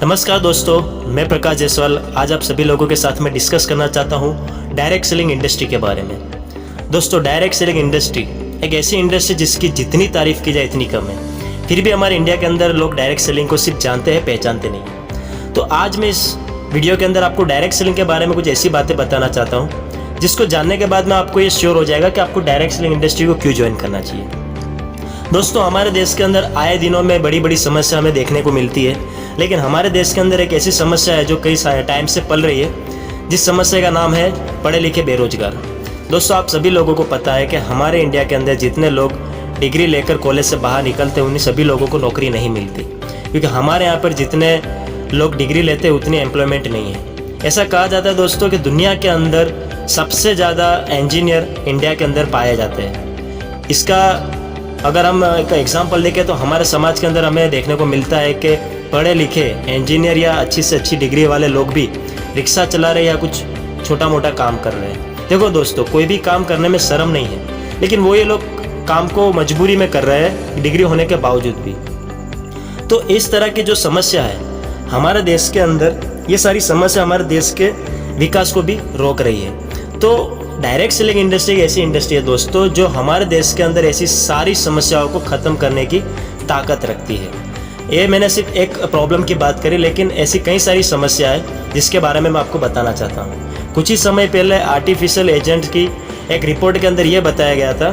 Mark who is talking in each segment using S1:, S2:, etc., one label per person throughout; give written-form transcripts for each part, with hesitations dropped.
S1: नमस्कार दोस्तों, मैं प्रकाश जायसवाल आज आप सभी लोगों के साथ में डिस्कस करना चाहता हूँ डायरेक्ट सेलिंग इंडस्ट्री के बारे में। दोस्तों, डायरेक्ट सेलिंग इंडस्ट्री एक ऐसी इंडस्ट्री जिसकी जितनी तारीफ़ की जाए इतनी कम है। फिर भी हमारे इंडिया के अंदर लोग डायरेक्ट सेलिंग को सिर्फ जानते हैं, पहचानते नहीं। तो आज मैं इस वीडियो के अंदर आपको डायरेक्ट सेलिंग के बारे में कुछ ऐसी बातें बताना चाहता हूँ जिसको जानने के बाद में आपको ये श्योर हो जाएगा कि आपको डायरेक्ट सेलिंग इंडस्ट्री को क्यों ज्वाइन करना चाहिए। दोस्तों, हमारे देश के अंदर आए दिनों में बड़ी बड़ी समस्या हमें देखने को मिलती है, लेकिन हमारे देश के अंदर एक ऐसी समस्या है जो कई टाइम से पल रही है, जिस समस्या का नाम है पढ़े लिखे बेरोजगार। दोस्तों, आप सभी लोगों को पता है कि हमारे इंडिया के अंदर जितने लोग डिग्री लेकर कॉलेज से बाहर निकलते हैं उन्हीं सभी लोगों को नौकरी नहीं मिलती, क्योंकि हमारे यहाँ पर जितने लोग डिग्री लेते हैं उतनी एम्प्लॉयमेंट नहीं है। ऐसा कहा जाता है दोस्तों कि दुनिया के अंदर सबसे ज़्यादा इंजीनियर इंडिया के अंदर पाए जाते हैं। इसका अगर हम एक एग्जांपल देखें तो हमारे समाज के अंदर हमें देखने को मिलता है कि पढ़े लिखे इंजीनियर या अच्छी से अच्छी डिग्री वाले लोग भी रिक्शा चला रहे या कुछ छोटा मोटा काम कर रहे हैं। देखो दोस्तों, कोई भी काम करने में शर्म नहीं है, लेकिन वो ये लोग काम को मजबूरी में कर रहे हैं डिग्री होने के बावजूद भी। तो इस तरह की जो समस्या है हमारे देश के अंदर, ये सारी समस्या हमारे देश के विकास को भी रोक रही है। तो डायरेक्ट सेलिंग इंडस्ट्री एक ऐसी इंडस्ट्री है दोस्तों जो हमारे देश के अंदर ऐसी सारी समस्याओं को ख़त्म करने की ताकत रखती है। ये मैंने सिर्फ एक प्रॉब्लम की बात करी, लेकिन ऐसी कई सारी समस्या है जिसके बारे में मैं आपको बताना चाहता हूँ। कुछ ही समय पहले आर्टिफिशियल एजेंट की एक रिपोर्ट के अंदर ये बताया गया था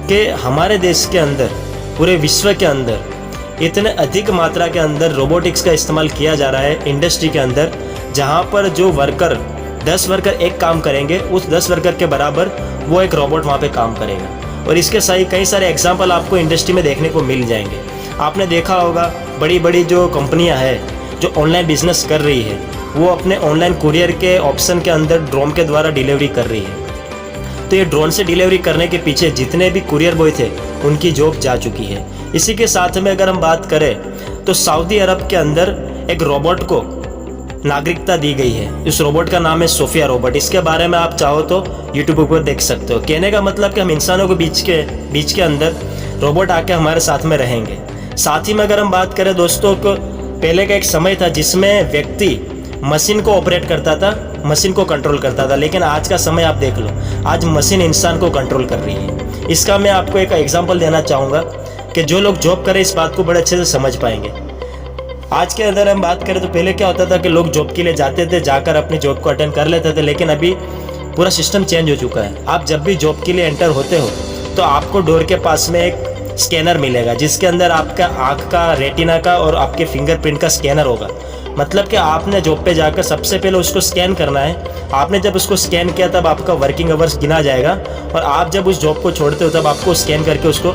S1: कि हमारे देश के अंदर, पूरे विश्व के अंदर इतने अधिक मात्रा के अंदर रोबोटिक्स का इस्तेमाल किया जा रहा है इंडस्ट्री के अंदर, जहाँ पर जो वर्कर 10 वर्कर एक काम करेंगे उस 10 वर्कर के बराबर वो एक रोबोट वहाँ पे काम करेगा। और इसके सही कई सारे एग्जांपल आपको इंडस्ट्री में देखने को मिल जाएंगे। आपने देखा होगा बड़ी बड़ी जो कंपनियां हैं जो ऑनलाइन बिजनेस कर रही है, वो अपने ऑनलाइन कुरियर के ऑप्शन के अंदर ड्रोन के द्वारा डिलीवरी कर रही है। तो ये ड्रोन से डिलीवरी करने के पीछे जितने भी कुरियर बॉय थे उनकी जॉब जा चुकी है। इसी के साथ में अगर हम बात करें तो सऊदी अरब के अंदर एक रोबोट को नागरिकता दी गई है। इस रोबोट का नाम है सोफिया रोबोट। इसके बारे में आप चाहो तो यूट्यूब पर देख सकते हो। कहने का मतलब कि हम इंसानों के बीच के अंदर रोबोट आके हमारे साथ में रहेंगे। साथ ही में अगर हम बात करें दोस्तों को, पहले का एक समय था जिसमें व्यक्ति मशीन को ऑपरेट करता था, मशीन को कंट्रोल करता था, लेकिन आज का समय आप देख लो, आज मशीन इंसान को कंट्रोल कर रही है। इसका मैं आपको एक एग्जांपल देना चाहूँगा कि जो लोग जॉब करें इस बात को बड़े अच्छे से समझ पाएंगे। आज के अंदर हम बात करें तो पहले क्या होता था कि लोग जॉब के लिए जाते थे, जाकर अपनी जॉब को अटेंड कर लेते थे, लेकिन अभी पूरा सिस्टम चेंज हो चुका है। आप जब भी जॉब के लिए एंटर होते हो तो आपको डोर के पास में एक स्कैनर मिलेगा, जिसके अंदर आपका आँख का, रेटिना का और आपके फिंगरप्रिंट का स्कैनर होगा। मतलब कि आपने जॉब पे जाकर सबसे पहले उसको स्कैन करना है। आपने जब उसको स्कैन किया तब आपका वर्किंग आवर्स गिना जाएगा, और आप जब उस जॉब को छोड़ते हो तब आपको स्कैन करके उसको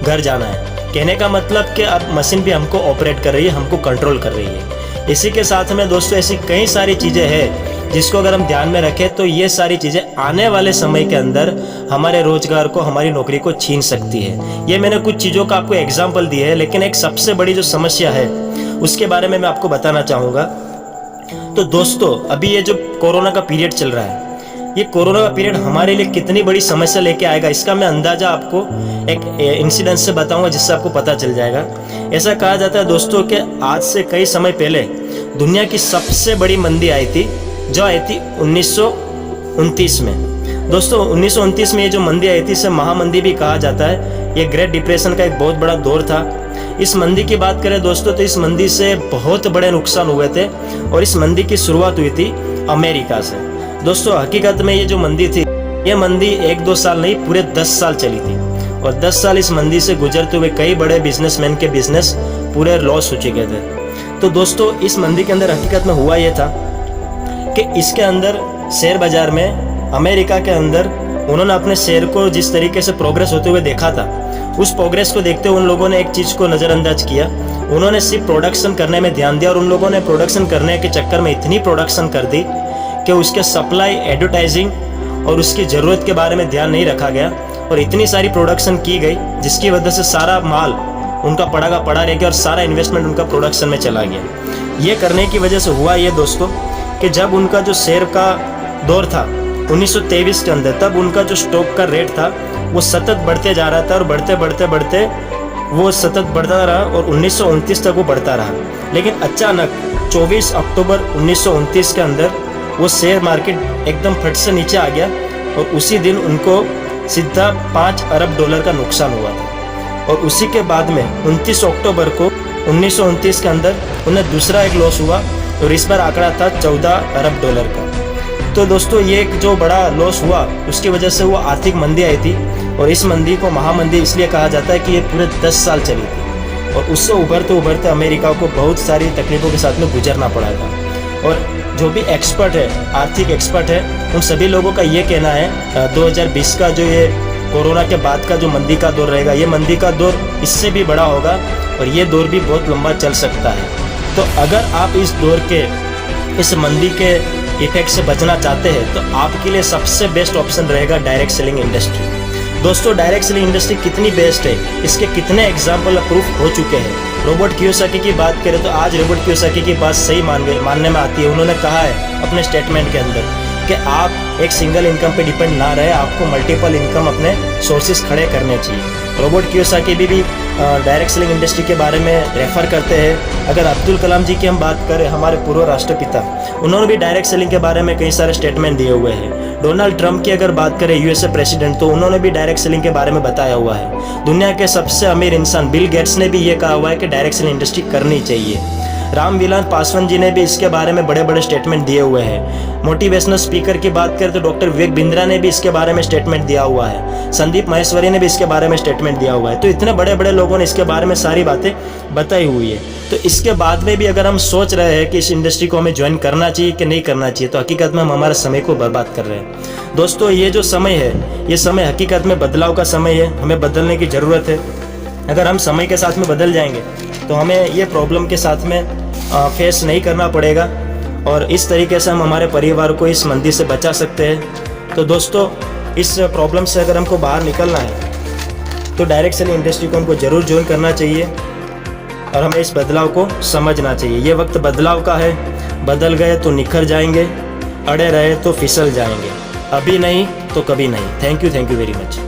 S1: घर जाना है। कहने का मतलब कि अब मशीन भी हमको ऑपरेट कर रही है, हमको कंट्रोल कर रही है। इसी के साथ में दोस्तों ऐसी कई सारी चीज़ें हैं जिसको अगर हम ध्यान में रखें तो ये सारी चीज़ें आने वाले समय के अंदर हमारे रोजगार को, हमारी नौकरी को छीन सकती है। ये मैंने कुछ चीज़ों का आपको एग्जाम्पल दिए है, लेकिन एक सबसे बड़ी जो समस्या है उसके बारे में मैं आपको बताना चाहूँगा। तो दोस्तों, अभी ये जो कोरोना का पीरियड चल रहा है, ये कोरोना का पीरियड हमारे लिए कितनी बड़ी समस्या लेके आएगा इसका मैं अंदाज़ा आपको एक इंसिडेंट से बताऊंगा, जिससे आपको पता चल जाएगा। ऐसा कहा जाता है दोस्तों कि आज से कई समय पहले दुनिया की सबसे बड़ी मंदी आई थी, जो आई थी 1929 में। दोस्तों 1929 में ये जो मंदी आई थी इसे महामंदी भी कहा जाता है। ये ग्रेट डिप्रेशन का एक बहुत बड़ा दौर था। इस मंदी की बात करें दोस्तों तो इस मंदी से बहुत बड़े नुकसान हुए थे, और इस मंदी की शुरुआत हुई थी अमेरिका से। दोस्तों हकीकत में ये जो मंदी थी, ये मंदी 1-2 साल नहीं, पूरे 10 साल चली थी, और 10 साल इस मंदी से गुजरते हुए कई बड़े बिजनेसमैन के बिजनेस पूरे लॉस हो चुके थे। तो दोस्तों इस मंदी के अंदर हकीकत में हुआ ये था कि इसके अंदर शेयर बाजार में अमेरिका के अंदर उन्होंने अपने शेयर को जिस तरीके से प्रोग्रेस होते हुए देखा था, उस प्रोग्रेस को देखते हुए उन लोगों ने एक चीज़ को नज़रअंदाज किया। उन्होंने सिर्फ प्रोडक्शन करने में ध्यान दिया, और उन लोगों ने प्रोडक्शन करने के चक्कर में इतनी प्रोडक्शन कर दी कि उसके सप्लाई, एडवर्टाइजिंग और उसकी ज़रूरत के बारे में ध्यान नहीं रखा गया, और इतनी सारी प्रोडक्शन की गई जिसकी वजह से सारा माल उनका पड़ा का पड़ा रह गया और सारा इन्वेस्टमेंट उनका प्रोडक्शन में चला गया। ये करने की वजह से हुआ ये दोस्तों कि जब उनका जो शेयर का दौर था 1923 के अंदर, तब उनका जो स्टॉक का रेट था वो सतत बढ़ते जा रहा था, और बढ़ते बढ़ते बढ़ते वो सतत बढ़ता रहा और 1929 तक वो बढ़ता रहा। लेकिन अचानक 24 अक्टूबर 1929 के अंदर वो शेयर मार्केट एकदम फट से नीचे आ गया और उसी दिन उनको सीधा 5 अरब डॉलर का नुकसान हुआ था। और उसी के बाद में 29 अक्टूबर को 1929 के अंदर उन्हें दूसरा एक लॉस हुआ और इस बार आंकड़ा था 14 अरब डॉलर का। तो दोस्तों ये एक जो बड़ा लॉस हुआ उसकी वजह से वो आर्थिक मंदी आई थी और इस मंदी को महामंदी इसलिए कहा जाता है कि ये पूरे 10 साल चली थी और उससे उभरते उभरते अमेरिका को बहुत सारी तकलीफों के साथ में गुजरना पड़ा था। और जो भी एक्सपर्ट है, आर्थिक एक्सपर्ट है, उन सभी लोगों का ये कहना है 2020 का जो ये कोरोना के बाद का जो मंदी का दौर रहेगा, ये मंदी का दौर इससे भी बड़ा होगा और ये दौर भी बहुत लंबा चल सकता है। तो अगर आप इस दौर के, इस मंदी के इफेक्ट से बचना चाहते हैं तो आपके लिए सबसे बेस्ट ऑप्शन रहेगा डायरेक्ट सेलिंग इंडस्ट्री। दोस्तों डायरेक्ट सेलिंग इंडस्ट्री कितनी बेस्ट है, इसके कितने एग्जाम्पल प्रूफ हो चुके हैं। रॉबर्ट कियोसाकी की बात करें तो आज रॉबर्ट कियोसाकी की बात सही मानने में आती है। उन्होंने कहा है अपने स्टेटमेंट के अंदर कि आप एक सिंगल इनकम पे डिपेंड ना रहे, आपको मल्टीपल इनकम अपने सोर्सेज खड़े करने चाहिए। रॉबर्ट कियोसाकी भी डायरेक्ट सेलिंग इंडस्ट्री के बारे में रेफर करते हैं। अगर अब्दुल कलाम जी की हम बात करें, हमारे पूर्व राष्ट्रपिता, उन्होंने भी डायरेक्ट सेलिंग के बारे में कई सारे स्टेटमेंट दिए हुए हैं। डोनाल्ड ट्रंप की अगर बात करें, यूएसए प्रेसिडेंट, तो उन्होंने भी डायरेक्ट सेलिंग के बारे में बताया हुआ है। दुनिया के सबसे अमीर इंसान बिल गेट्स ने भी ये कहा हुआ है कि डायरेक्ट सेलिंग इंडस्ट्री करनी चाहिए। रामविलास पासवान जी ने भी इसके बारे में बड़े बड़े स्टेटमेंट दिए हुए हैं। मोटिवेशनल स्पीकर की बात करें तो डॉक्टर विवेक बिंद्रा ने भी इसके बारे में स्टेटमेंट दिया हुआ है। संदीप महेश्वरी ने भी इसके बारे में स्टेटमेंट दिया हुआ है। तो इतने बड़े बड़े लोगों ने इसके बारे में सारी बातें बताई हुई है। तो इसके बाद में भी अगर हम सोच रहे हैं कि इस इंडस्ट्री को हमें ज्वाइन करना चाहिए कि नहीं करना चाहिए, तो हकीकत में हम हमारे समय को बर्बाद कर रहे हैं। दोस्तों ये जो समय है, ये समय हकीकत में बदलाव का समय है, हमें बदलने की ज़रूरत है। अगर हम समय के साथ में बदल जाएंगे तो हमें ये प्रॉब्लम के साथ में फेस नहीं करना पड़ेगा और इस तरीके से हम हमारे परिवार को इस मंदी से बचा सकते हैं। तो दोस्तों इस प्रॉब्लम से अगर हमको बाहर निकलना है तो डायरेक्ट सेलिंग इंडस्ट्री को हमको ज़रूर ज्वाइन करना चाहिए और हमें इस बदलाव को समझना चाहिए। ये वक्त बदलाव का है, बदल गए तो निखर जाएंगे, अड़े रहे तो फिसल जाएंगे, अभी नहीं तो कभी नहीं। Thank you very much.